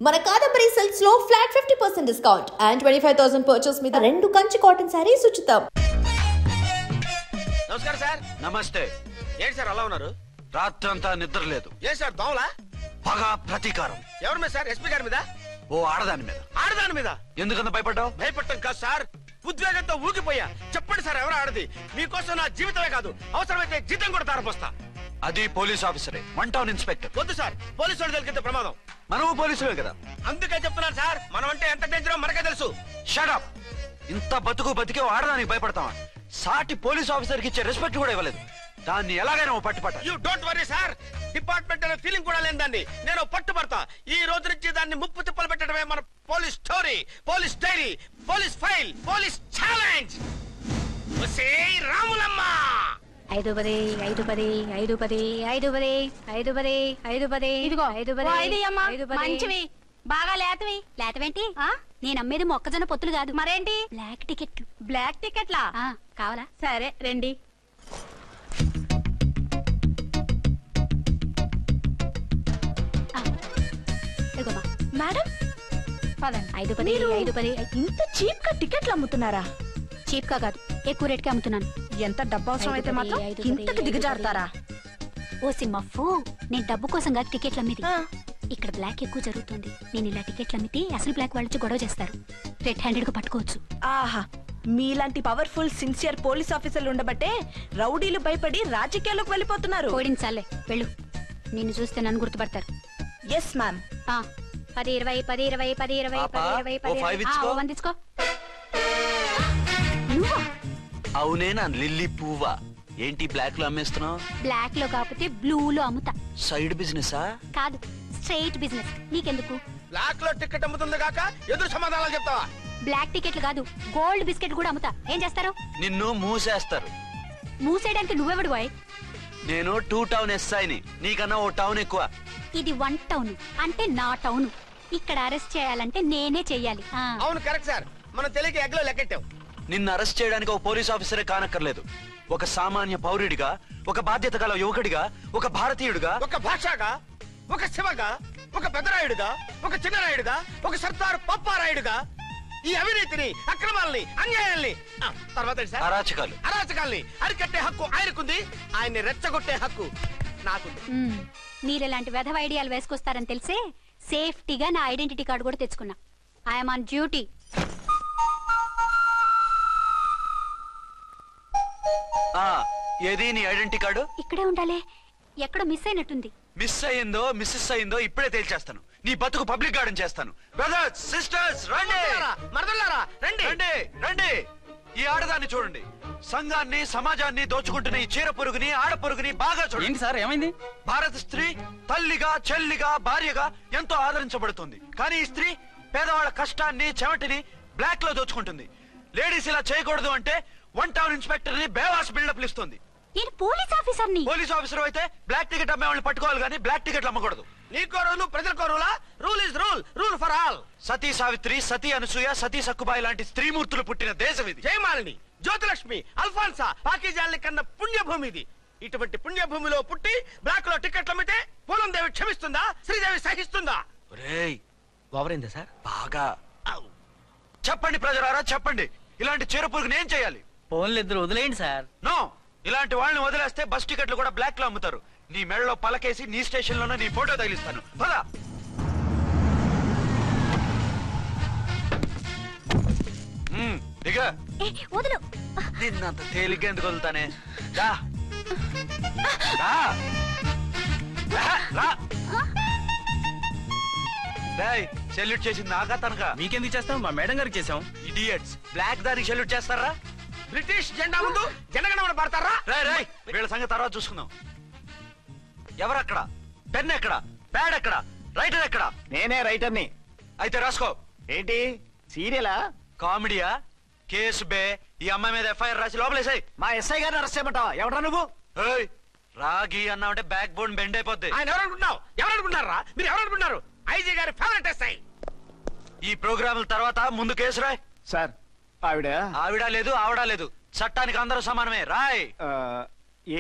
మన కాదంబరి సిల్క్స్ లో flat 50% discount and 25,000 purchase మీద 2 కంచి కాటన్ సారీస్ ఉచితం. నమస్కారం సార్. నమస్తే. ఏంటి సార్ అలా ఉన్నారు? రాత్రంతా నిద్ర లేదు. ఏ సార్ దోమలా? పగ ప్రతీకారం. ఎవరి మీద సార్? ఎస్పీ గారి మీద? ఓ ఆడదాని మీద. ఆడదాని మీద ఎందుకంత భయపడ్డావు? భయపడటం కాదు సార్, ఉద్వేగంతో ఊగిపోయా. చెప్పండి సార్, ఎవరు ఆడది? మీకోసం నా జీవితమే కాదు, అవసరమైతే జీతం కూడా తారపోస్తా. అది పోలీస్ ఆఫీసరే, 1 టౌన్ ఇన్స్పెక్టర్. వద్దు సార్, పోలీసు వాళ్ళు తెలికితే ప్రమాదం. మనము పోలీసులే కదా. అందుకే చెప్తున్నాను సార్, మనం అంటే ఎంత డేంజరో మనకే తెలుసు. Shut up. ఇంత బతికే ఆడదానికి భయపడతావా? సాటి పోలీస్ ఆఫీసర్ కి ఇచ్చే రెస్పెక్ట్ కూడా ఇవ్వలేదు. దాన్ని ఎలాగైనా పట్టుపట్ట. You don't worry sir, department అనే ఫీలింగ్ కూడా లేని దాన్ని నేను పట్టుపడతా. ఈ రోజు నుంచి దాన్ని ముప్పు తిప్పలు పెట్టడమే మన police story, police diary, police file, police challenge. Ramulamma 5 ఇదిగో మంచివి బాగా లేతవి. లేతవేంటి? నేను అమ్మేది మొక్కజొన్న పొత్తులు కాదు. మరేంటి? బ్లాక్ టికెట్లు. బ్లాక్ టికెట్లా కావాలా? సరే రండి. మేడం పదండి. 5 ఇంత చీప్ గా టికెట్లు అమ్ముతున్నారా? చీప్ గా కాదు, ఎక్కువ రేట్ కి అమ్ముతున్నాను. ఎంత డబ్బు అవసరం అయితే మాత్రం ఇంతకి దిగజారుతారా? ఓ సిమ్మఫు, నేను డబ్బు కోసం కాదు టికెట్లు అమ్మేది. ఇక్కడ బ్లాక్ ఎక్కువ జరుగుతుంది. నేను ఇలా టికెట్లు అమ్మితే అసలు బ్లాక్ వాళ్ళు గొడవ చేస్తారు. రెడ్ హ్యాండెడ్ గా పట్టుకోవచ్చు. ఆహా, మీలాంటి పవర్ఫుల్ సిన్సియర్ పోలీస్ ఆఫీసర్లు ఉండబట్టే రౌడీలు భయపడి రాజకీయాల్లోకి వెళ్ళిపోతున్నారు. ఓడించాలే వెళ్ళు. నిన్ను చూస్తే నన్ను గుర్తుపడతారు. Yes ma'am. 10 20 వందించుకో. అవునే నా లిల్లీ పువ్వా? ఏంటి బ్లాక్ లో అమ్మేస్తున్నావు? బ్లాక్ లో కాకపోతే బ్లూ లో అమ్ముతా. సైడ్ బిజినెసా? కాదు, స్ట్రైట్ బిజినెస్. నీకెందుకు? బ్లాక్ లో టికెట్ అమ్ముతుంది కాక ఎదురు సమాధానాలు చెప్తావా? బ్లాక్ టికెట్లు కాదు, గోల్డ్ బిస్కెట్ కూడా అమ్ముతా. ఏం చేస్తారు? నిన్ను మూసేస్తారు. మూసేయడానికి నువ్వెవడు బాయ్? నేను 2 టౌన్ ఎస్ఐని, నీకన్నా ఓ టౌన్ ఎక్కువ. ఇది 1 టౌన్ అంటే నా టౌన్. ఇక్కడ అరెస్ట్ చేయాలంటే నేనే చెయ్యాలి. అవును కరెక్ట్ సార్, మనం తెలియక ఎగ్లో లెక్కెట్టాం. నిన్ను అరెస్ట్ చేయడానికి ఒక పోలీస్ ఆఫీసరే కానక్కర్లేదు. ఒక సామాన్య పౌరుడిగా, ఒక బాధ్యత గల యువకుడిగా, ఒక భారతీయుడిగా, ఒక భాషగా, ఒక శివగా, ఒక పెద్దరాయుడుగా, ఒక చిన్నరాయుడుగా, ఒక సర్దార్ పప్పారాయుడుగా ఈ అవినీతిని, అక్రమాలని, అన్యాయాల్ని, తర్వాత అరాచకాల్ని అరికట్టే హక్కు ఆయనకుంది. ఆయన్ని రెచ్చగొట్టే హక్కు నాకుంది. మీరెలాంటి వెధవ ఐడియాలు వేసుకొస్తారని తెలిసే సేఫ్టీగా నా ఐడెంటిటీ కార్డు కూడా తెచ్చుకున్నా. I'm on duty. ఏది నీ ఐడెంటిటీ కార్డు? ఇక్కడే ఉండాలి. ఎక్కడ మిస్ అయినట్టుంది. మిస్ అయ్యిందో మిస్సెస్ అయ్యిందో ఇప్పుడే తేల్చేస్తాను. నీ బతుకు పబ్లిక్ గార్డెన్ చేస్తాను. బ్రదర్స్ సిస్టర్స్ రండి, మరదలారా రండి రండి రండి. ఈ ఆడదాన్ని చూడండి. సంఘాన్ని సమాజాన్ని దోచుకుంటున్న ఈ చీర పురుగుని, ఆడ పురుగుని బాగా చూడండి. సార్ ఏమైంది? భారత స్త్రీ తల్లిగా, చెల్లిగా, భార్యగా ఎంతో ఆదరించబడుతుంది. కానీ ఈ స్త్రీ పేదవాళ్ళ కష్టాన్ని, చెమటిని బ్లాక్ లో దోచుకుంటుంది. లేడీస్ ఇలా చేయకూడదు అంటే 1 టౌన్ ఇన్స్పెక్టర్ ని బేవాస్ బిల్డప్ ఇస్తుంది. పోలీస్ ఆఫీసర్ అయితే బ్లాక్ టికెట్ అమ్మే వాళ్ళని పట్టుకోవాలి కానీ బ్లాక్ టికెట్లు అమ్మకూడదు. నీకో రూలు, ప్రజలకో రూలా? Rule is rule, rule for all. Sati Savitri, Sati Anasuya, Sati Sakkubai లాంటి స్త్రీమూర్తులు పుట్టిన దేశం ఇది. జయమాలిని, జ్యోతిలక్ష్మి, అల్ఫాన్సా, పాకిజాల్ని కన్న పుణ్యభూమి ఇది. ఇటువంటి పుణ్యభూమిలో పుట్టి బ్లాక్ లో టికెట్లు అమ్మితే పూలం దేవి క్షమిస్తుందా? శ్రీదేవి సహిస్తుందా? ఓవరైందా సార్? బాగా చెప్పండి ప్రజలారా, చెప్పండి. ఇలాంటి చీర పురుగుని ఏం చేయాలి? ఫోన్లు ఇద్దరు వదిలేయండి సార్. నో, ఇలాంటి వాళ్ళని వదిలేస్తే బస్ టికెట్లు కూడా బ్లాక్ లో అమ్ముతారు. నీ మెడలో పలకేసి నీ స్టేషన్ లోనే నీ ఫోటో తగిలిస్తాను. పదా దిగా. నిన్నంత తేలిగ్గా ఎందుకు వదులుతానే? సెల్యూట్ చేసింది నాకా తనకా? మీకెందుకు చేస్తాం? మా మేడం గారికి చేసాం. ఇడియట్స్, బ్లాక్ దానికి సెల్యూట్ చేస్తారా? బ్రిటిష్ జెండా ముందు జనగణమన పడతారా? వీళ్ళ సంగతి తర్వాత చూసుకుందాం. ఎవరక్కడ? పెన్ ఎక్కడ? ప్యాడ్ ఎక్కడ? రైటర్ ఎక్కడ? నేనే రైటర్ని. అయితే రాసుకో. ఏంటి సీరియలా? కామెడీయా? కేసు బే. ఈ అమ్మాయి మీద ఎఫ్ఐఆర్ రాసి లోపలేసాయి. మా ఎస్ఐ గారిని అరెస్ట్ చేయమంటావా? ఎవడా నువ్వు? రాగి అన్నావంటే బ్యాక్ బోన్ బెండ్ అయిపోద్ది. ఆయన ఎవరనుకుంటున్నారా? మీరు ఎవరనుకుంటున్నారు? ఐజీ గారి ఫేవరెట్ ఎస్ఐ. ఈ ప్రోగ్రాముల తర్వాత ముందు కేసు రాయ్. సార్ ఆవిడ లేదు, ఆవిడ లేదు. చట్టానికి అందరూ సమానమే. రాయ్.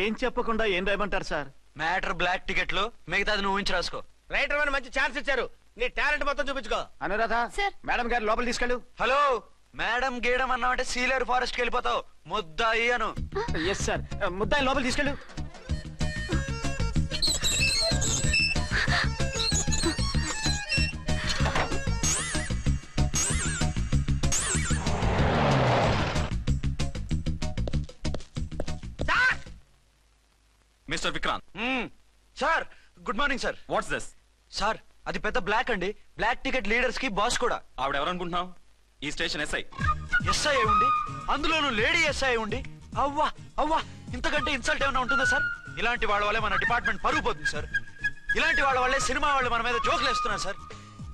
ఏం చెప్పకుండా ఏం రాయమంటారు సార్? మ్యాటర్ బ్లాక్ టికెట్లు, మిగతాది నువ్వు ఉంచి రాసుకో. రైటర్ అని మంచి ఛాన్స్ ఇచ్చారు. నీ టాలెంట్ మొత్తం చూపించుకో. అనురాధ సార్. మేడం గారు లోపల తీసుకెళ్ళు. హలో మేడం గీయడం అన్నామంటే సీలేరు ఫారెస్ట్ కి వెళ్ళిపోతావు. ముద్దాయి అను. Yes sir. ముద్దాయి లోపల తీసుకెళ్ళు. Mister Vikrant, sir good morning sir. What's this? Sir అది పెద్ద బ్లాక్ అండి. బ్లాక్ టికెట్ లీడర్స్ కి బాస్ కూడా. ఆవిడ ఎవరనుకుంటున్నావు? ఈ స్టేషన్ ఎస్ఐ. ఎస్ఐ ఉండి అందులోనూ లేడీ ఎస్ఐ ఉండి అవ్వా అవ్వా ఇంతకంటే ఇన్సల్ట్ ఏమైనా ఉంటుందా సార్? ఇలాంటి వాళ్ళ వల్లే మన డిపార్ట్మెంట్ పరుగు పోతుంది సార్. ఇలాంటి వాళ్ళ వల్లే సినిమా వాళ్ళు మన మీద జోకులు వేస్తున్నారు సార్.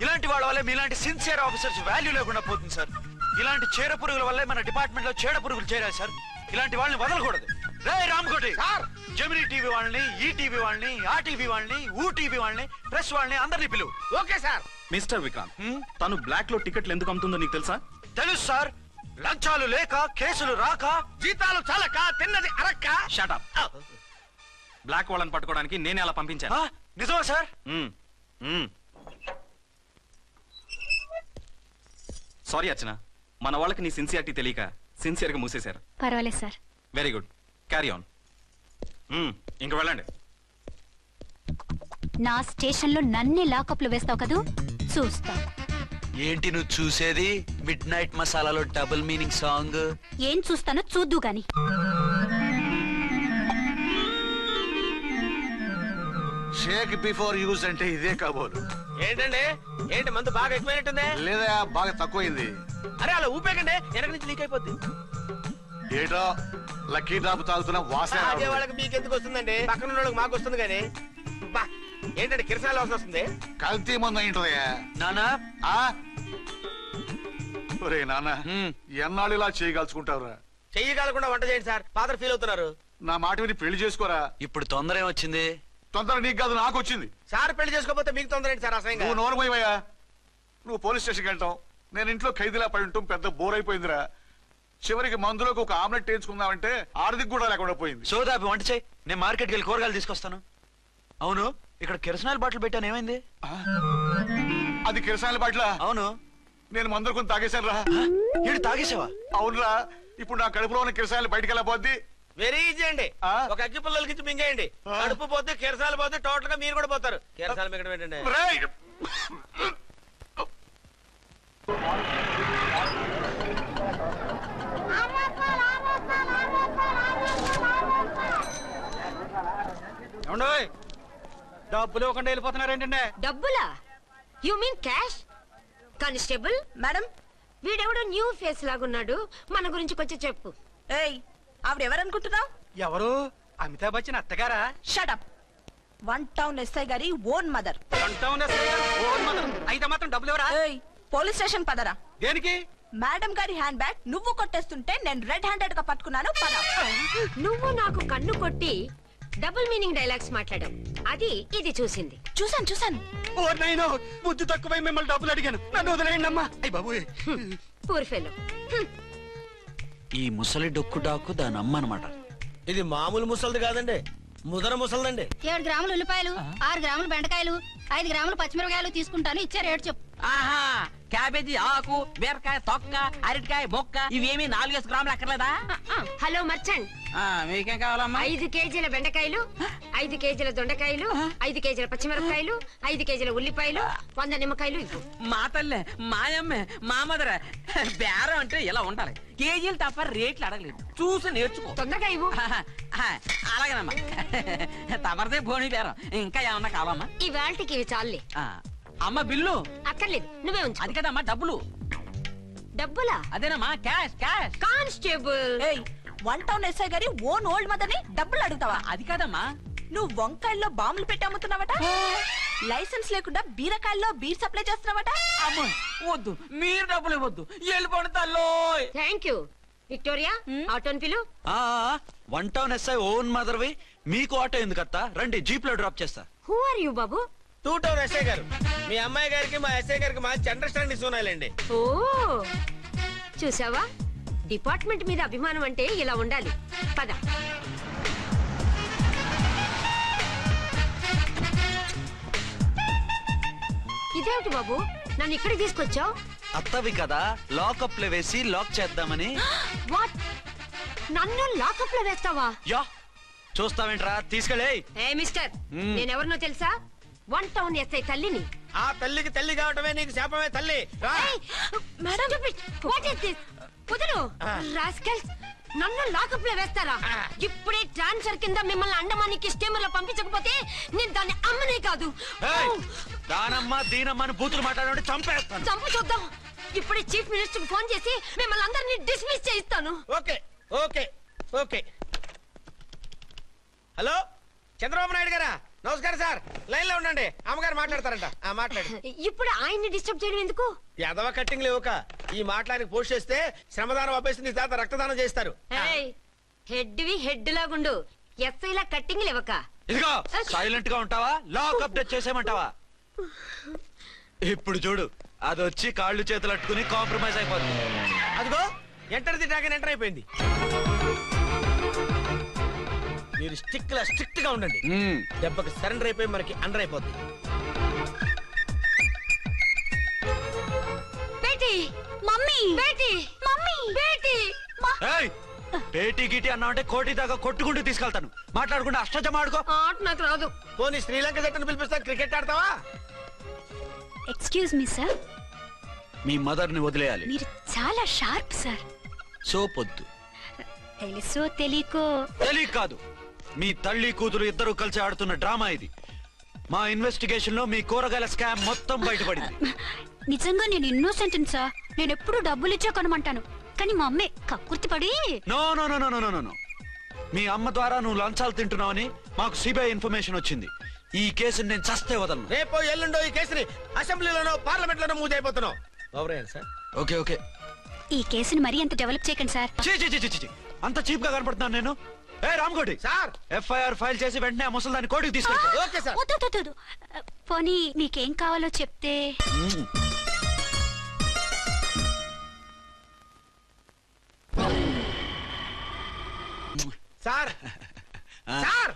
ఇలాంటి వాళ్ళ వల్లే మీలాంటి సిన్సియర్ ఆఫీసర్స్ వాల్యూ లేకుండా పోతుంది సార్. ఇలాంటి చీడ పురుగుల వల్లే మన డిపార్ట్మెంట్ లో చీడ పురుగులు చేరాయి సార్. ఇలాంటి వాళ్ళని వదలకూడదు. రే రామ్కోటి సార్, జెమినీ టీవీ వాళ్ళని, ఈ టీవీ వాళ్ళని, ఆ టీవీ వాళ్ళని, ఊ టీవీ వాళ్ళని, ప్రెస్ వాళ్ళని అందరినీ పిలువు. Okay sir. మిస్టర్ విక్రాంత్, తను బ్లాక్ లో టికెట్లు ఎందుకు అమ్ముతుందో నీకు తెలుసా? తెలుసు సార్. లంచాలు లేక, కేసులు రాక, జీతాలు చాలక, తిన్నది అరక్క. Shut up. బ్లాక్ వాళ్ళని పట్టుకోవడానికి నేనే అలా పంపించాను. నిజమా సార్? సారీ అర్చన, మన వాళ్ళకి నీ సిన్సియారిటీ తెలియక సిన్సియర్ గా మూసేశారు. పర్వాలేదు sir. Very good, carry on. ఇంక వెళ్ళండి. నా స్టేషన్ లో నన్నే లాకప్ లో వేస్తావు కదూ, చూస్తా. ఏంటి నువ్వు చూసేది? మిడ్ నైట్ మసాలాలో డబుల్ మీనింగ్ సాంగ్. ఏం చూస్తానో చూద్దు గాని. షేక్ బిఫోర్ యూజ్ అంటే ఇదే కాబోలు. ఏంటండి, ఏంటి మందు బాగా ఎక్కువైనట్టుంది? లేదా బాగా తక్కువైంది. అరే అలా ఊపేకండి, వెనక నుంచి లీక్ అయిపోద్ది. ఏటో లక్కీ డ్రాప్ తాగుతున్న వాసన. అదే వాళ్ళకి మీకు ఎందుకు వస్తుందండి, పక్కన ఉన్న వాళ్ళకి మాకు వస్తుంది కానీ. బా ఏంటంటే కిరసాల వాసన వస్తుంది. కల్తీ మందు ఏంటదయ్యా నానా? ఒరే నాన్న, ఎన్నాళ్ళు ఇలా చేయగలుచుకుంటావురా? చెయ్యగలకుండా వంట చేయండి సార్, ఫాదర్ ఫీల్ అవుతున్నారు. నా మాట విని పెళ్లి చేసుకోరా. ఇప్పుడు తొందర ఏమొచ్చింది? తొందర నీకు కాదు, నాకు వచ్చింది. సార్ పెళ్లి చేసుకోకపోతే మీకు తొందర ఏంటి సార్? అసహ్యంగా. నువ్వు నోరు పోయివయ్యా. నువ్వు పోలీస్ స్టేషన్కి వెళ్తావు, నేను ఇంట్లో ఖైదీలా పడి ఉంటాం. పెద్ద బోర్ అయిపోయిందిరా. చివరికి మందులోకి ఒక ఆమ్లెట్ వేయించుకుందామంటే ఆర్థిక కూడా లేకుండా పోయింది. సోదాపి వంట చేయి, నేను మార్కెట్కి వెళ్ళి కూరగాయలు తీసుకొస్తాను. అవును, ఇక్కడ కిరసనాయిల్ బాటిల్ పెట్టాను, ఏమైంది? అది కిరసాయిల బాటిలా? అవును. నేను మందులు కొని తాగేశాను రా. ఏడు తాగేసావా? అవునురా. ఇప్పుడు నా కడుపులో ఉన్న కిరసాయిలు బయటకు వెళ్ళబోద్ది. వెరీ ఈజీ అండి. ఒక అగ్గి పుల్లలకి మింగేయండి, కడుపు పోతే కిరసాలు పోతే టోటల్ గా మీరు కూడా పోతారు. కిరసాలు మింగడం ఏంటండి? రేయ్! డబ్బులు ఇవ్వకుండా వెళ్ళిపోతున్నారు ఏంటంటే? డబ్బులా? You mean cash? Constable madam, వీడెవడో న్యూ ఫేస్ లాగున్నాడు, మన గురించి కొంచెం చెప్పు. ఏయ్ ఆవిడెవరనుకుంటున్నావు? ఎవరు? అమితాబ్ బచ్చన్ అత్తగారా? షటప్. 1 టౌన్ ఎస్ఐ గారి ఓన్ మదర్. అయితే మాత్రం డబ్బులు ఎవరా? ఏయ్ పోలీస్ స్టేషన్ పదరా. దేనికి? మేడం గారి హ్యాండ్ బ్యాగ్ నువ్వు కొట్టేస్తుంటే నేను రెడ్ హ్యాండెడ్ గా పట్టుకున్నాను. పద. నువ్వు నాకు కన్ను కొట్టి డబుల్ మీనింగ్ డైలాగ్స్ మాట్లాడావు, అది ఇది చూసింది. చూసాను. ఓ నైనో, బుద్ధి తక్కువై మిమ్మల్ని డబ్బులు అడిగాను, నన్ను వదిలేయండి అమ్మా. అయ్య బాబు, పూర్ ఫెలో. ఈ ముసలి డొక్కు డాకు దాని అమ్మ అనమాట. ఇది మామూలు ముసలిది కాదండి, ముదర ముసలిదండి. 7 గ్రాములు ఉల్లిపాయలు, 6 గ్రాములు బెండకాయలు, 5 గ్రాములు పచ్చిమిరపకాయలు తీసుకుంటాను. ఇచ్చే రేటు చెప్పు. ఆహా, క్యాబేజీ ఆకు, బీరకాయ తొక్క, అరటికాయ బొక్క, ఇవేమి 4 గ్రాములు అక్కర్లేదా? హలో మర్చండ్, మీకేం కావాలమ్మా? 5 కేజీల బెండకాయలు, 5 కేజీల దొండకాయలు, 5 కేజీల పచ్చిమిరపకాయలు, 5 కేజీల ఉల్లిపాయలు, 100 నిమ్మకాయలు ఇవ్వు. మా తల్లే, మాయమ్మే, మా మదర. బేరం అంటే ఇలా ఉండాలి. కేజీలు తప్ప రేట్లు అడగలేదు, చూసి నేర్చుకో. తొందరగా ఇవ్వు. అలాగేనమ్మా. తమరిదే భోని బేరం. ఇంకా ఏమన్నా కావాలమ్మా? ఈ వేల్టికి ఇవి చాలులే. అమ్మ బిల్లు అక్కర్లేదు, నువ్వే ఉంచు. అది కదమ్మా డబ్బులు. డబ్బులా? అదేనమ్మా, క్యాష్ క్యాష్. కానిస్టేబుల్, ఏయ్ 1 టౌన్ ఎస్ఐ గారి ఓన్ ఓల్డ్ మదర్ ని డబ్బులు అడుగుతావా? అది కాదమ్మా. నువ్వు వంకాయల్లో బాంబులు పెట్టి అమ్ముతున్నావట, లైసెన్స్ లేకుండా బీరకాయల్లో బీర్ సప్లై చేస్తున్నావట. అమ్మో వద్దు, మీరు డబ్బులు ఇవ్వద్దు, వెళ్ళిపోండి తల్లో. Thank you. విక్టోరియా, ఆటోన్ పిలు. 1 టౌన్ ఎస్ఐ ఓన్ మదర్వి, మీకు ఆటో ఎందుకత్తా? రండి, జీప్ లో డ్రాప్ చేస్తా. హూ ఆర్ యూ బాబు? 2 టౌన్ ఎస్ఐ గారు, మీ అమ్మాయి గారికి మా ఎస్ఐ గారికి మంచి అండర్స్టాండింగ్ ఉన్నాయండి. ఓ చూసావా, డిపార్ట్మెంట్ మీద అభిమానం అంటే ఇలా ఉండాలి. పద. ఇదేమిటి బాబు నన్ను ఇక్కడికి తీసుకొచ్చావు? అత్తవి కదా, లాకప్ లో వేసి లాక్ చేద్దామని. వాట్? నన్ను లాకప్ లో వేస్తావా? యా, చూస్తావేంట్రా, తీసుకెళ్ళే. ఏ మిస్టర్, నేనెవరినో తెలుసా? 1 టౌన్ ఎస్ఐ తల్లిని. ఆ తల్లికి తల్లి కావటమే నీకు శాపమే తల్లి. కుదరు రాస్కల్స్, నన్ను లాకప్ లో వేస్తారా? ఇప్పుడే ట్రాన్స్ఫర్ కింద మిమ్మల్ని అండమానికి స్టీమర్ లో పంపించకపోతే నేను దాన్ని అమ్మనే కాదు. దానమ్మ దీనమ్మ అని బూతులు మాట్లాడే చంపేస్తాను. చంపు చూద్దాం. ఇప్పుడే చీఫ్ మినిస్టర్ ఫోన్ చేసి మిమ్మల్ని అందరినీ డిస్మిస్ చేయిస్తాను. Okay okay okay. Hello, Chandrababu Naidu గారా? నమస్కారం సార్, లైన్ లో ఉండండి, అమ్మగారు మాట్లాడతారంట. మాట్లాడు. ఇప్పుడు ఆయన్ని డిస్టర్బ్ చేయడం ఎందుకు? యాదవ కట్టింగ్ లేవుక ఈ మాట్లాడికి పోస్ట్ చేస్తే శ్రమదానం అభ్యసి నీ తాత రక్తదానం చేస్తారు. హెడ్ లాగుండు, ఎస్ఐ లా కట్టింగ్ లేవక. ఇదిగో సైలెంట్ గా ఉంటావా, లాక్ అప్డేట్ చేసేయమంటావా? ఇప్పుడు చూడు, అది వచ్చి కాళ్ళు చేతులు అట్టుకుని కాంప్రమైజ్ అయిపోతుంది. అదిగో ఎంటర్ ది డ్రాగన్ ఎంటర్ అయిపోయింది. మీరు స్ట్రిక్ట్ గా ఉండండి, దెబ్బకి సరెండర్ అయిపోయి మనకి అండర్ అయిపోద్ది. బేటీ మమ్మీ, బేటీ మమ్మీ, బేటీ పేటీ గిటి అన్నావంటే కోటి దాకా కొట్టుకుంటూ తీసుకెళ్తాను. మాట్లాడకుండా అష్టజమ ఆడుకో. నాకు రాదు. పోనీ శ్రీలంక జట్టును పిలిపిస్తా, క్రికెట్ ఆడతావా? ఎక్స్క్యూజ్ మీ సార్, మీ మదర్ ని వదిలేయాలి. మీరు చాలా షార్ప్ సార్. సోపొద్దు. తెలుసో తెలియకో. తెలియక కాదు, మీ తల్లి కూతురు ఇద్దరు కలిసి ఆడుతున్న డ్రామా ఇది. మా ఇన్వెస్టిగేషన్ లో మీ కూరగాయల స్కామ్ మొత్తం బయటపడింది. నిజంగా నేను ఇన్నోసెంట్ సార్. నేను ఎప్పుడు డబ్బులు ఇచ్చా కొనమంటాను, కానీ మా అమ్మే కక్కుర్తి పడి. No no no no no no. మీ అమ్మ ద్వారా నువ్వు లంచాలు తింటున్నావని మాకు సిబిఐ ఇన్ఫర్మేషన్ వచ్చింది. ఈ కేసుని నేను చస్తే వదలను. రేపో ఎల్లుండో ఈ కేసుని అసెంబ్లీలోనో పార్లమెంట్ లోనో మూవ్ అయిపోతున్నావు. Sir okay okay. ఈ కేసుని మరీ అంత డెవలప్ చేయకండి సార్. అంత చీప్ గా కనపడుతున్నాను నేను? ఏ రామ్కోటి సార్, ఎఫ్ఐఆర్ ఫైల్ చేసి వెంటనే ఆ ముసలిదాన్ని కోర్టుకి తీసుకెళ్ళి. Okay sir. వద్దు. పోనీ మీకేం కావాలో చెప్తే. సార్ సార్,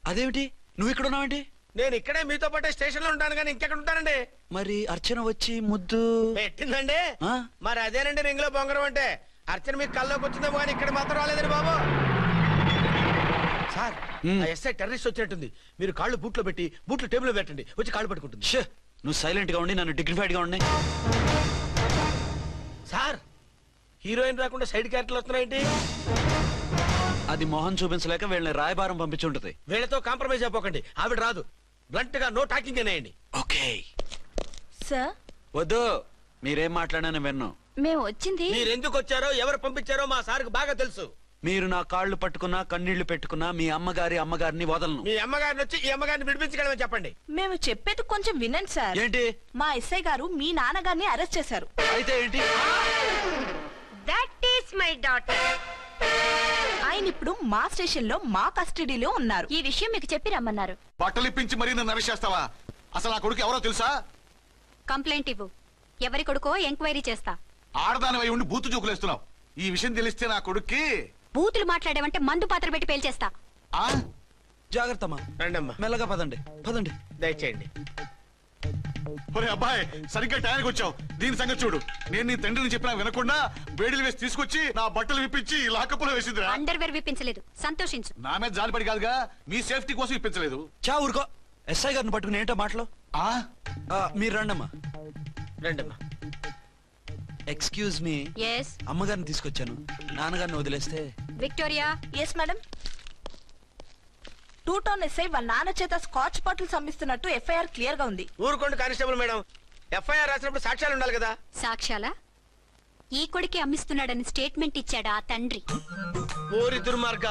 అదేమిటి నువ్వు ఇక్కడ ఉన్నావేంటి? నేను ఇక్కడే మీతో పాటే స్టేషన్ లో ఉంటాను, కానీ ఇంకెక్కడ ఉంటానండి? మరి అర్చన వచ్చి ముద్దు పెట్టిందండి. మరి అదేనండి రింగ్ లో బొంగరం అంటే. అర్చన మీకు కల్లోకి వచ్చిందేమో కానీ ఇక్కడ మాత్రం రాలేదండి బాబు. సార్, ఎస్ఐ టెర్రరిస్ట్ వచ్చినట్టుంది. మీరు కాళ్ళు బూట్లో పెట్టి బూట్లు టేబుల్ లో పెట్టండి, వచ్చి కాళ్ళు పట్టుకుంటుంది. నువ్వు సైలెంట్ గా ఉండి నన్ను డిగ్నిఫైడ్ గా ఉండి. సార్, హీరోయిన్ రాకుండా సైడ్ క్యారెక్టర్లు వస్తున్నాయేంటి? అది మొహం చూపించలేక వీళ్ళని రాయబారం పంపించుంటది. వీళ్ళతో కాంప్రమైజ్ అయిపోకండి, ఆవిడ రాదు. బ్లంట్ గా నో టాకింగ్ అనేయండి. Okay sir. వద్దు, మీరేం మాట్లాడానని విన్నాం. మేము వచ్చింది. మీరెందుకు వచ్చారో ఎవరు పంపించారో మా సార్కి బాగా తెలుసు. మీరు నా కాళ్ళు పట్టుకున్నా కన్నీళ్లు పెట్టుకున్నా మీ అమ్మగారిని వదలను. మీ అమ్మగారిని వచ్చి ఈ అమ్మగారిని విడిపించగలమని చెప్పండి. మేము చెప్పేది కొంచెం వినండి సార్. ఏంటి? మా ఎస్ఐ గారు మీ నాన్నగారిని అరెస్ట్ చేశారు. అయితే ఏంటి? That is my daughter. ఆయన ఇప్పుడు మా స్టేషన్ లో మా కస్టడీలో ఉన్నారు. ఈ విషయం మీకు చెప్పి రమ్మన్నారు. బట్టలు ఇప్పించి మరీ నన్ను అరెస్ట్ చేస్తావా? అసలు ఆ కొడుకు ఎవరో తెలుసా? కంప్లైంట్ ఇవ్వు, ఎవరి కొడుకో ఎంక్వైరీ చేస్తా. ఆడదానివై ఉండి బూతు చూకులేస్తున్నావు. ఈ విషయం తెలిస్తే నా కొడుక్కి. బూతులు మాట్లాడేవంటే మందు పాత్ర పెట్టి పేల్చేస్తా. జాగ్రత్తమ్మా, రండమ్మా. మెల్లగా పదండి పదండి. దయచేయండి. ఒరే అబ్బాయి, సరిగ్గా టైంకి వచ్చావు. దీని సంగతి చూడు. నేను నీ తండ్రిని చెప్పినా వినకుండా వేడిలు వేసి తీసుకొచ్చి నా బట్టలు విప్పించి లాకప్పులో వేసిందిరా. అండర్వేర్ విప్పించలేదు, సంతోషించు. నా మీద జాలిపడి కాదుగా, మీ సేఫ్టీ కోసం ఇప్పించలేదు. చా ఊరుకో. ఎస్ఐ గారిని పట్టుకుని ఏంటో మాటలు. మీరు రండమ్మా. రండమ్మా. Excuse me. ఎస్. అమ్మగారిని తీసుకొచ్చాను, నాన్నగారిని వదిలేస్తే. Victoria. Yes madam. 2 town SI వాళ్ళ నాన్న చేత స్కాచ్ బాటిల్స్ అమ్మిస్తున్నట్టు ఎఫ్ఐఆర్ క్లియర్ గా ఉంది. ఊరుకోండి కానిస్టేబుల్ మేడం, ఎఫ్ఐఆర్ రాసినప్పుడు సాక్ష్యాలు ఉండాలి కదా. సాక్ష్యాలా? ఈ కొడుకే అమ్మిస్తున్నాడని స్టేట్మెంట్ ఇచ్చాడా ఆ తండ్రి? ఓరి దుర్మార్గ,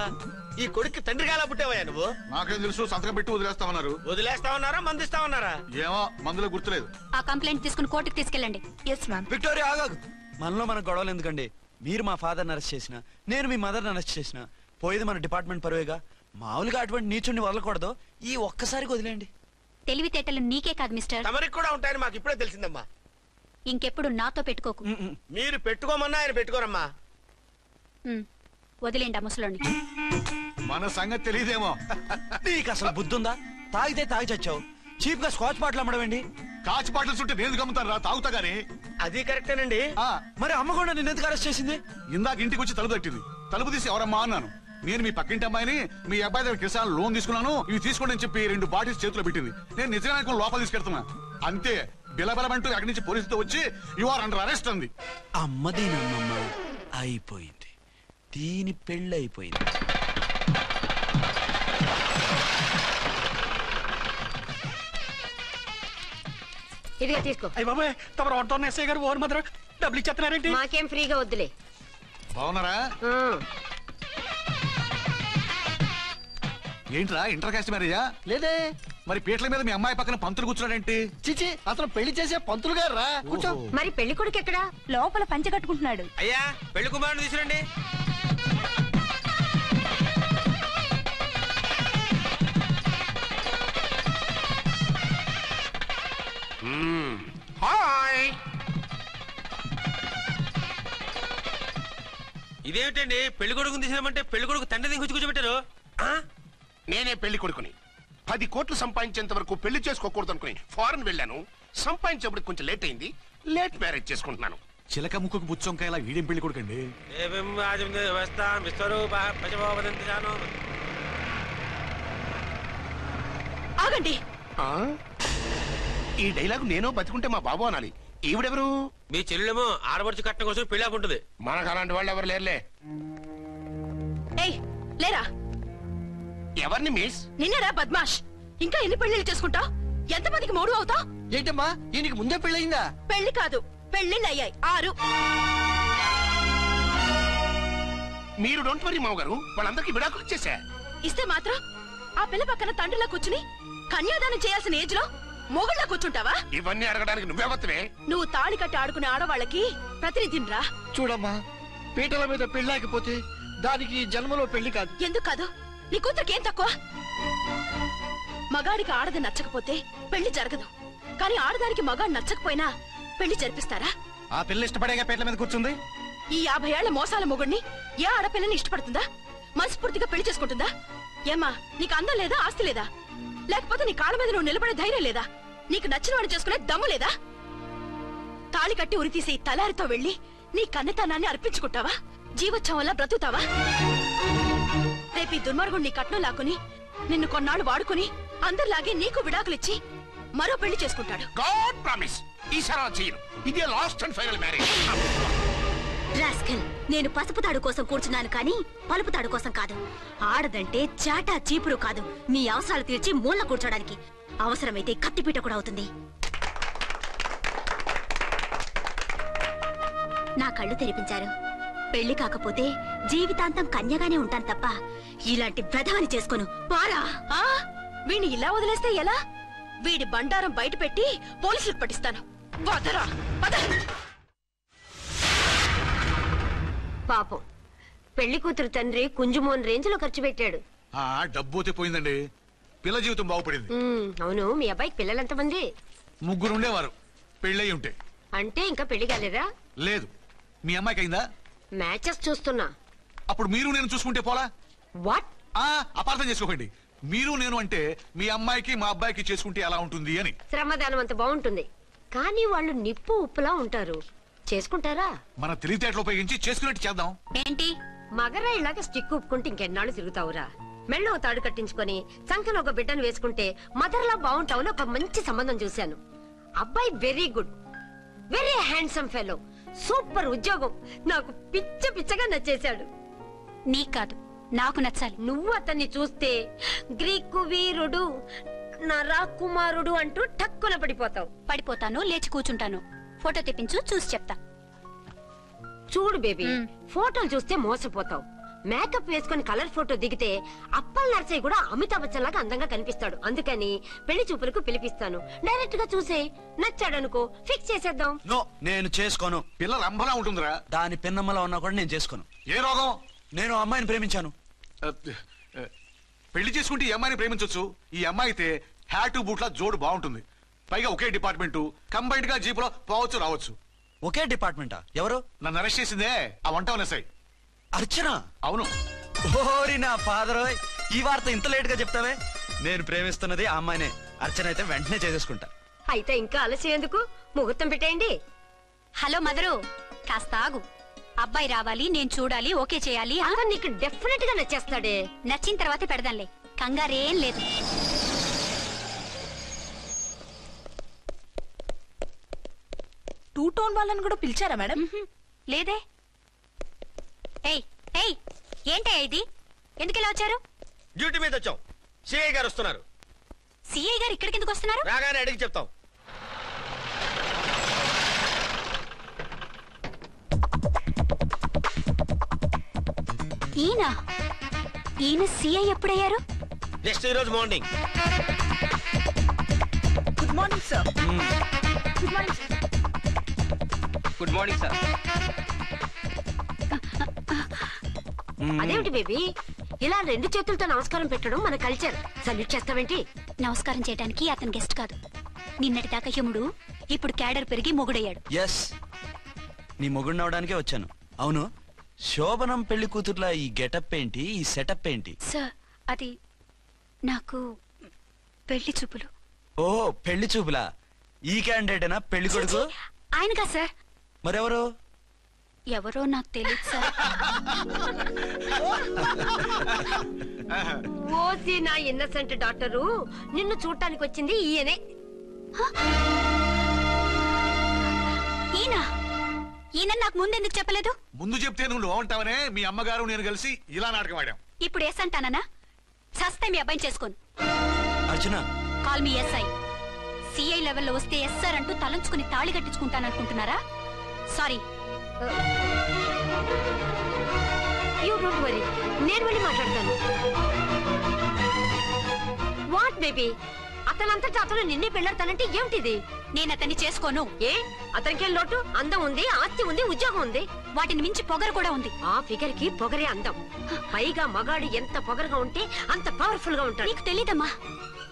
ఈ కొడుక్కి తండ్రిగా ఎలా పుట్టావయ్యా నువ్వు? నాకేం తెలుసు, సంతకం పెట్టి వదిలేస్తామన్నారు. వదిలేస్తామన్నారా మందిస్తామన్నారా? ఏమో, మందులో గుర్తులేదు. ఆ కంప్లైంట్ తీసుకుని కోర్టుకు తీసుకెళ్ళండి. Yes ma'am. విక్టోరియా ఆగాగు. మనలో మన గొడవలు ఎందుకండి? మీరు మా ఫాదర్ని అరెస్ట్ చేసిన, నేను మీ మదర్ని అరెస్ట్ చేసిన, పోయేది మన డిపార్ట్మెంట్ పరువేగా. మామూలుగా అటువంటి నీచుడిని వదలకూడదు. ఈ ఒక్కసారికి వదిలేండి. తెలివితేటలు నీకే కాదు మిస్టర్, తమరికి కూడా ఉంటాయని మాకు ఇప్పుడే తెలిసిందమ్మా. ఇంకెప్పుడు నాతో పెట్టుకోకు. మీరు పెట్టుకోమన్నా ఆయన పెట్టుకోరమ్మా. వదిలేండి ఆ ముసలోని. మన సంగతి తెలియదేమో. నీకు అసలు బుద్ధుందా? తాగితే తాగి చచ్చావు, చీప్ గా స్కాచ్ బాటిల్ అమ్మడమేంటి? కాచి బాటిల్స్ ఉంటే నేను గమ్ముతాను రా, తాగుతా గానీ. అది కరెక్టేనండి. మరి అమ్మ కూడా నిన్ను ఎందుకు అరెస్ట్ చేసింది? ఇందాక ఇంటికి వచ్చి తలుపు తట్టింది. తలుపు తీసి ఎవరమ్మా అన్నాను. నేను మీ పక్కింటి అమ్మాయిని, మీ అబ్బాయి దగ్గర కిసాన్ లోన్ తీసుకున్నాను, ఇవి తీసుకోండి అని చెప్పి 2 బాటిల్స్ చేతిలో పెట్టింది. నేను నిజంగా లోపల తీసుకెళ్తున్నా. అంతే, బిలబలమంటూ అక్కడి నుంచి పోలీసుతో వచ్చి యు ఆర్ అండర్ అరెస్ట్ అంది. అమ్మదేనమ్మమ్మ అయిపోయింది, దీని పెళ్ళి అయిపోయింది. ఇదిగా తీసుకో. అయ్య బాబాయ్, తమరు ఆటో ఎస్ఐ గారు ఓన్ మాత్రం డబ్బులు ఇచ్చేస్తున్నారేంటి? మాకేం ఫ్రీగా వద్దులే. బాగున్నారా? ఏంట్రా ఇంటర్ కాస్ట్ మ్యారేజా? లేదే. మరి పీటల మీద మీ అమ్మాయి పక్కన పంతులు కూర్చున్నాడేంటి? చిచి, అతను పెళ్లి చేసే పంతులు గారు రా. కూర్చో. మరి పెళ్లి కొడుకు ఎక్కడా? లోపల పంచె కట్టుకుంటున్నాడు. అయ్యా, పెళ్లి కుమారుని తీసుకురండి. హాయ్. ఇదేమిటండి, పెళ్లి కొడుకుని తీసినామంటే పెళ్లి కొడుకు తండ్రి దిగి కూర్చోబెట్టారు. నేనే పెళ్లి కొడుకుని. 10 కోట్లు సంపాదించేంత వరకు పెళ్లి చేసుకోకూడదు అనుకుని ఫారెన్ వెళ్ళాను. సంపాదించేప్పుడు కొంచెం లేట్ అయింది. లేట్ మ్యారేజ్ చేసుకుంటున్నాను. చిలక ముక్కుకు బుచ్చొంకాయలా వీడేం పెళ్లి కొడుకండి? ఆగండి. ఈ డైలాగ్ నేను బతికుంటే మా బాబు అనాలి. ఈవిడెవరు? మీ చెల్లెమో ఆడబడుచు కట్టడం కోసం పెళ్లి ఆకుంటుంది. మనకు అలాంటి వాళ్ళు ఎవరు లేరులే. ఏయ్, లేరా. ఎవరిని మిస్? నిన్నరా బద్మాష్. ఇంకా ఎన్ని పెళ్లిళ్ళు చేసుకుంటావు? ఎంతమందికి మూడు అవుతావు? ఏంటమ్మా, ఈయనకి ముందే పెళ్ళయిందా? పెళ్లి కాదు, పెళ్లిళ్ళు అయ్యాయి 6. మీరు డోంట్ వరీ మావ గారు, వాళ్ళందరికీ విడాకులు ఇచ్చేసా. ఇస్తే మాత్రం ఆ పిల్ల పక్కన తండ్రిలా కూర్చుని కన్యాదానం చేయాల్సిన ఏజ్ లో మొగుళ్ళ కూర్చుంటావా? ఇవన్నీ అడగడానికి నువ్వెవత్తవే? నువ్వు తాళి కట్టి ఆడుకునే ఆడవాళ్ళకి ప్రతినిధిరా. చూడమ్మా, పీటల మీద పెళ్ళాకపోతే దానికి జన్మలో పెళ్లి కాదు. ఎందుకు కాదు? నీ కూతురికేం తక్కువ? మగాడికి ఆడది నచ్చకపోతే పెళ్లి జరగదు. కానీ ఆడదానికి మగాడు నచ్చకపోయినా పెళ్లి జరిపిస్తారా? ఆ పిల్ల ఇష్టపడేగా పీటల మీద కూర్చుంది. ఈ 50 ఏళ్ల మోసాల మొగుడిని ఏ ఆడపిల్లని ఇష్టపడుతుందా? మనస్ఫూర్తిగా పెళ్లి చేసుకుంటుందా? ఏమ్మా, నీకు అందం లేదా, ఆస్తి లేదా? లేకపోతే నీ కాళ్ళ మీద నువ్వు నిలబడే ధైర్యం లేదా? నీకు నచ్చిన వాడిని చేసుకునే దమ్ము లేదా? తాళి కట్టి ఉరితీసే ఈ తలారితో వెళ్లి నీ కన్నతనాన్ని అర్పించుకుంటావా? జీవోత్సవం వల్ల బ్రతుకుతావా? రేపు ఈ దుర్మార్గుడు నీ కట్నం లాక్కుని నిన్ను కొన్నాళ్ళు వాడుకుని అందరిలాగే నీకు విడాకులిచ్చి మరో పెళ్లి చేసుకుంటాడు. గాడ్ ప్రామిస్, ఈసారి చేయను. ఇదే last and final marriage. Rascal, నేను పసుపు తాడు కోసం కూర్చున్నాను కానీ పలుపు తాడు కోసం కాదు. ఆడదంటే చాటా చీపురు కాదు, నీ అవసరాలు తీర్చి మూల కూర్చోడానికి. అవసరమైతే కత్తిపీట కూడా అవుతుంది. నా కళ్ళు తెరిపించారు. పెళ్లి కాకపోతే జీవితాంతం కన్యగానే ఉంటాను తప్ప ఇలాంటి బ్రధవని చేసుకోను. పారా. వీణ్ణి ఇలా వదిలేస్తే ఎలా? వీడి బండారం బయట పెట్టి పోలీసులకు పట్టిస్తాను. వదరా, వద. పాపం, పెళ్లి కూతురు తండ్రి కుంజుమోన్ రేంజ్ లో ఖర్చు పెట్టాడు. డబ్బు అయితే పోయిందండి, పిల్ల జీవితం బాగుపడింది. అవును, మీ అబ్బాయికి పిల్లలెంతమంది? 3 ఉండేవారు, పెళ్ళయి ఉంటే. అంటే ఇంకా పెళ్లి కాలేదా? లేదు. మీ అమ్మాయికి అయిందా? మ్యాచెస్ చూస్తున్నా. అప్పుడు మీరు నేను చూసుకుంటే పోలా? వాట్? అపార్థం చేసుకోకండి. మీరు నేను అంటే మీ అమ్మాయికి మా అబ్బాయికి చేసుకుంటే ఎలా ఉంటుంది అని. శ్రమదానం అంత బాగుంటుంది, కానీ వాళ్ళు నిప్పు ఉప్పులా ఉంటారు. చేసుకుంటారా? మన తెలివితేటలు ఉపయోగించి చేసుకున్నట్టు చేద్దాం. ఏంటి మగరా ఇలాగ స్టిక్ ఉప్పుకుంటే ఇంకెన్నాళ్ళు తిరుగుతావురా? మెళ్ళో తాడు కట్టించుకొని సంఖ్యలో ఒక బిడ్డను వేసుకుంటే మదర్లా బాగుంటావుని ఒక మంచి సంబంధం చూశాను. అబ్బాయి very good, very handsome fellow, super ఉద్యోగం. నాకు పిచ్చగా నచ్చేశాడు. నీకు కాదు, నాకు నచ్చాలి. నువ్వు అతన్ని చూస్తే గ్రీకు వీరుడు, నా రాకుమారుడు అంటూ టక్కున పడిపోతావు. పడిపోతాను, లేచి కూర్చుంటాను. ఫోటో తెప్పించు, చూసి చెప్తా. చూడు బేబీ, ఫోటోలు చూస్తే మోసపోతావు. మేకప్ వేసుకుని కలర్ ఫోటో దిగితే అప్పల్ నర్సయ్య కూడా అమితాబ్ బచ్చన్ లాగా అందంగా కనిపిస్తాడు. అందుకని పెళ్లి చూపులకు పిలిపిస్తాను. డైరెక్ట్ గా చూసే నచ్చాడనుకో, ఫిక్స్ చేసేద్దాం. నో, నేను చేసుకోను. పిల్ల రంభలా ఉంటుందిరా. దాని పిన్నమ్మలా ఉన్నా కూడా నేను చేసుకోను. ఏ రోగం? నేను అమ్మాయిని ప్రేమించాను. పెళ్లి చేసుకుంటే ఈ అమ్మాయిని ప్రేమించొచ్చు. ఈ అమ్మాయి అయితే హ్యాటు బూట్ల జోడు బాగుంటుంది. పైగా ఒకే డిపార్ట్మెంట్, కంబైన్డ్ గా జీపులో పోవచ్చు రావచ్చు. ఒకే డిపార్ట్మెంటా? ఎవరు? నన్ను అరెస్ట్ చేసిందే ఆ వంట ఎస్ఐ అర్చన. అవును. ఓరి నా ఫాదర్, ఈ వార్త ఇంత లేట్ గా చెప్తావే? నేను ప్రేమిస్తున్నది ఆ అమ్మాయినే. అర్చన అయితే వెంటనే చేసేసుకుంటా. అయితే ఇంకా ఆలస్యం ఎందుకు, ముహూర్తం పెట్టేయండి. హలో మదరు, కాస్త ఆగు. అబ్బాయి రావాలి, నేను చూడాలి, ఓకే చేయాలి. అతను నీకు డెఫినెట్ గా నచ్చేస్తాడే. నచ్చిన తర్వాతే పెడదాంలే, కంగారేం లేదు. టూ టోన్ వాళ్ళని కూడా పిలిచారా మేడం? లేదే. ఏయ్ ఏయ్, ఏంటయ్యా ఇది? ఎందుకు ఇలా వచ్చారు? డ్యూటీ మీద వచ్చాం. సిఐ గారు వస్తున్నారు. సిఐ గారు ఇక్కడికి ఎందుకు వస్తున్నారు? రాగానే అడిగి చెప్తాం. ఈయన సిఐ ఎప్పుడయ్యారు? నెక్స్ట్ ఈరోజు morning. Good morning sir. Good morning sir. Good morning sir. అదేమిటి బేబీ, ఇలా 2 చేతులతో నమస్కారం పెట్టడం మన కల్చర్. సల్యూట్ చేస్తావేంటి? నమస్కారం చేయడానికి అతను గెస్ట్ కాదు. నిన్నటి దాకా యముడు, ఇప్పుడు క్యాడర్ పెరిగి మొగుడయ్యాడు. ఎస్, నీ మొగుడిని అవడానికే వచ్చాను. అవును, శోభనం పెళ్లి కూతుర్లా ఈ గెటప్ ఏంటి, ఈ సెటప్ ఏంటి? సార్, అది నాకు పెళ్లి చూపులు. ఓ, పెళ్లి చూపులా? ఈ క్యాండిడేటేనా పెళ్లి కొడుకు? ఆయనగా సార్. మరెవరు? ఎవరో నాకు తెలియదు సార్. ఓసి నా ఇన్నసెంట్ డాక్టరు, నిన్ను చూడటానికి వచ్చింది ఈయనే. ఈయన నాకు ముందెందుకు చెప్పలేదు? ముందు చెప్తే నువ్వు బాగుంటావనే మీ అమ్మగారు నేను కలిసి ఇలా నాటకం ఆడాం. ఇప్పుడు ఎస్ అంటానా? సస్తే మీ అబ్బాయిని చేసుకోను. అర్చన, కాల్ మీ ఎస్ఐ. సిఐ లెవెల్లో వస్తే ఎస్ఆర్ అంటూ తలంచుకుని తాళి కట్టించుకుంటాననుకుంటున్నారా? సారీ. యూ డోంట్ వరీ, నేను వెళ్ళి మాట్లాడతాను. వాట్ బేబీ, అతనంతటా అతను నిన్నే పెళ్ళాడతానంటే ఏమిటిది? నేను అతన్ని చేసుకోను. ఏ, అతనికేం లోటు? అందం ఉంది, ఆస్తి ఉంది, ఉద్యోగం ఉంది. వాటిని మించి పొగరు కూడా ఉంది. ఆ ఫిగర్ కి పొగరే అందం. పైగా మగాడు ఎంత పొగరుగా ఉంటే అంత పవర్ఫుల్ గా ఉంటాడు. నీకు తెలీదమ్మా,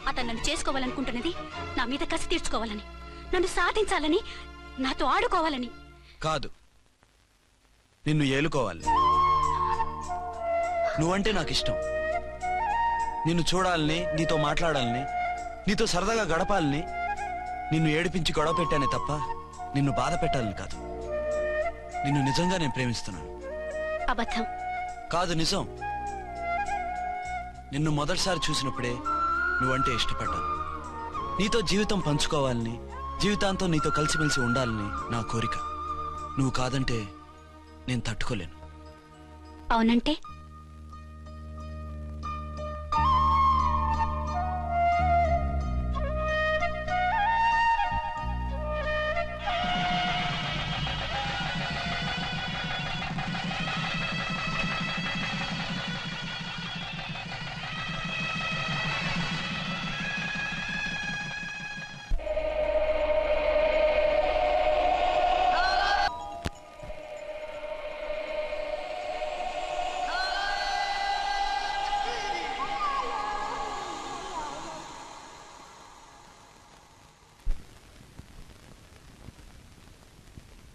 అతను నన్ను చేసుకోవాలనుకుంటున్నది నా మీద కసి తీర్చుకోవాలని, నన్ను సాధించాలని, నాతో ఆడుకోవాలని కాదు, నిన్ను ఏలుకోవాలి. నువ్వంటే నాకు ఇష్టం. నిన్ను చూడాలని, నీతో మాట్లాడాలని, నీతో సరదాగా గడపాలని, నిన్ను ఏడిపించి గొడవ పెట్టానే తప్ప నిన్ను బాధ పెట్టాలని కాదు. నిన్ను నిజంగా నేను ప్రేమిస్తున్నాను. అబద్ధం కాదు, నిజం. నిన్ను మొదటిసారి చూసినప్పుడే నువ్వంటే ఇష్టపడ్డాను. నీతో జీవితం పంచుకోవాలని, జీవితాంతం నీతో కలిసిమెలిసి ఉండాలని నా కోరిక. నువ్వు కాదంటే నేను తట్టుకోలేను. అవునంటే